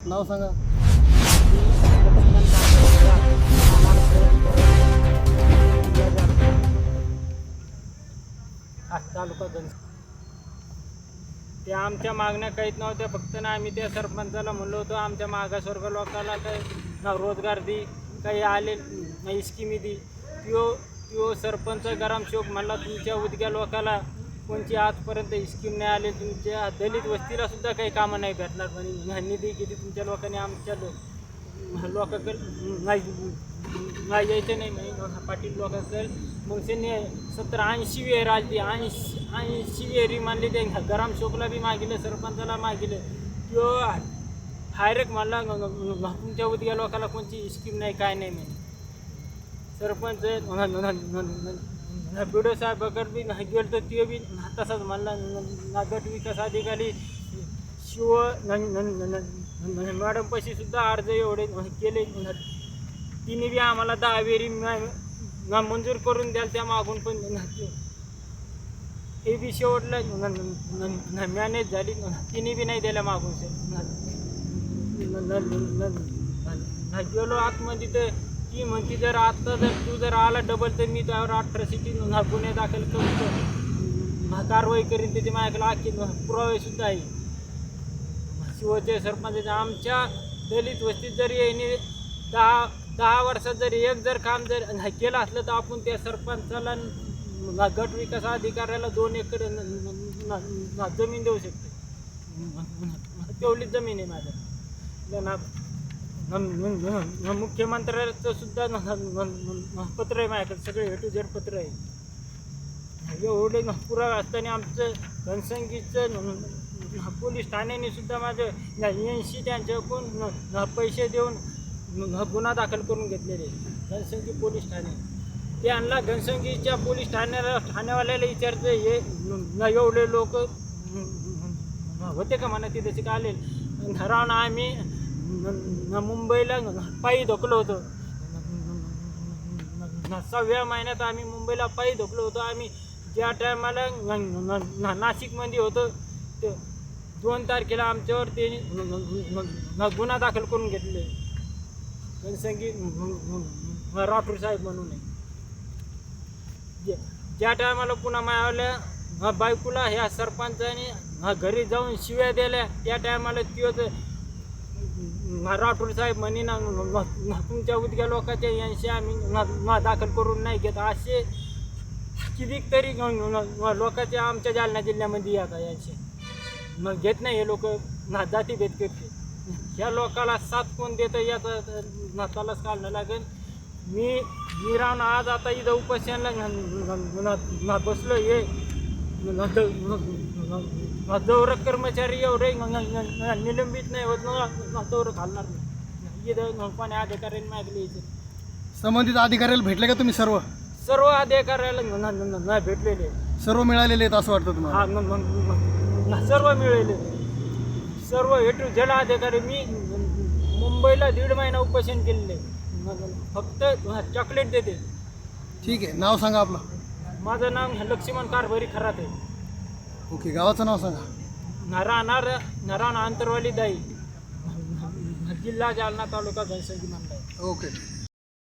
नाव सांगा. तालुका गंज. त्या आमच्या मागण्या काहीच नव्हत्या. फक्त ना आम्ही त्या सरपंचाला म्हणलो होतो आमच्या मागासवर्ग लोकांना काही रोजगार दी, काही आले नाही स्कीमी दी. त्यो सरपंच ग्रामसेवक म्हणला तुमच्या उदग्या लोकाला कोणची आजपर्यंत स्कीम नाही आली, तुमच्या दलित वस्तीला सुद्धा काही कामं नाही भेटणार म्हणे. निधी किती तुमच्या लोकांनी आमच्या लोकांकडे नाही यायचं नाही म्हणे पाटील लोकांकडे. मग त्यांनी 70-80 वेळ राजली, 80 वेळी मानली. ते ग्रामसेवकला बी मागितलं, सरपंचाला मागितलं. तो डायरेक्ट म्हणला तुमच्या उदग्या लोकाला कोणची स्कीम नाही, काय नाही म्हणे. सरपंच बिडो साहेबाकडे बी गेलं तर ते बी तसाच म्हणला. गट विकास अधिकारी शिव मॅडम पैसे सुद्धा अर्ज एवढे केले. तिने बी आम्हाला 10 वेळी मंजूर करून द्याल त्या मागून, पण हे बी शेवटला मॅनेज झाली. तिने बी नाही द्यायला मागून. गेलो आतमध्ये तर ती म्हणती जर आत्ता तू जर आला डबल तर मी त्यावर 18 गुन्हे दाखल करतो, कारवाई करीन. त्याची माझ्याकडे आखी पुरावे सुद्धा आहे. शिवचे सरपंच आमच्या दलित वस्तीत जरी यांनी 10 वर्षात जर एक जर काम जर केलं असलं तर आपण त्या सरपंचाला गट विकास अधिकाऱ्याला 2 एकर जमीन देऊ शकतो. तेवढीच जमीन आहे माझ्या. मुख्यमंत्र्याचं सुद्धा पत्र आहे माझ्याकडे, सगळे A to Z पत्र आहे. एवढे पुरावे असताना आमचं घनसंगीचं पोलीस ठाण्याने सुद्धा माझं 80 त्यांच्याकडून पैसे देऊन गुन्हा दाखल करून घेतलेले. घनसंगी पोलीस ठाणे त्यांना घनसंगीच्या पोलीस ठाण्यावाल्याला विचारतं हे एवढे लोक होते का म्हणा तिथे का आले. राहून आम्ही मुंबईला पायी धोकलो होतो. 6व्या महिन्यात आम्ही मुंबईला पायी धोकलो होतो. आम्ही ज्या टायमाला नाशिकमध्ये होतो ते 2 तारखेला आमच्यावर ते गुन्हा दाखल करून घेतले. जनसंगी राठोड साहेब म्हणून आहे. ज्या टायमाला पुन्हा मायावल्या बायकोला ह्या सरपंचाने घरी जाऊन शिव्या दिल्या, त्या टायमाला त्योच राठोड साहेब म्हणे ना तुमच्या उदग्या लोकांच्या यांशी आम्ही दाखल करून नाही घेत. असे कितीक तरी लोकांच्या आमच्या जालना जिल्ह्यामध्ये येतात यांशी मग घेत नाही. हे लोक जातीभेद करते. ह्या लोकाला साथ कोण देतं याचा त्यालाच काढणं लागेल. मी राहून आज आता इथं उपोषणाला बसलो. हे दौर कर्मचारी एवढे निलंबित नाही होत ना दौर घालणार नाही. इथं कोणी अधिकाऱ्यांनी मागले. संबंधित अधिकाऱ्याला भेटले का तुम्ही? सर्व अधिकाऱ्याला नाही भेटलेले. सर्व मिळालेले आहेत असं वाटतं तुम्हाला? हा, सर्व मिळाले. सर्व A to Z अधिकारी. मी मुंबईला 1.5 महिना उपोषण केलेले. फक्त चॉकलेट देते. ठीक आहे, नाव सांगा आपलं. माझं नाव लक्ष्मण कारभारी खरात आहे. ओके, गावाचं नाव सांगा. राहणार अंतरवाली दाई, जिल्हा जालना, तालुका घनसंगी मंडळ. ओके.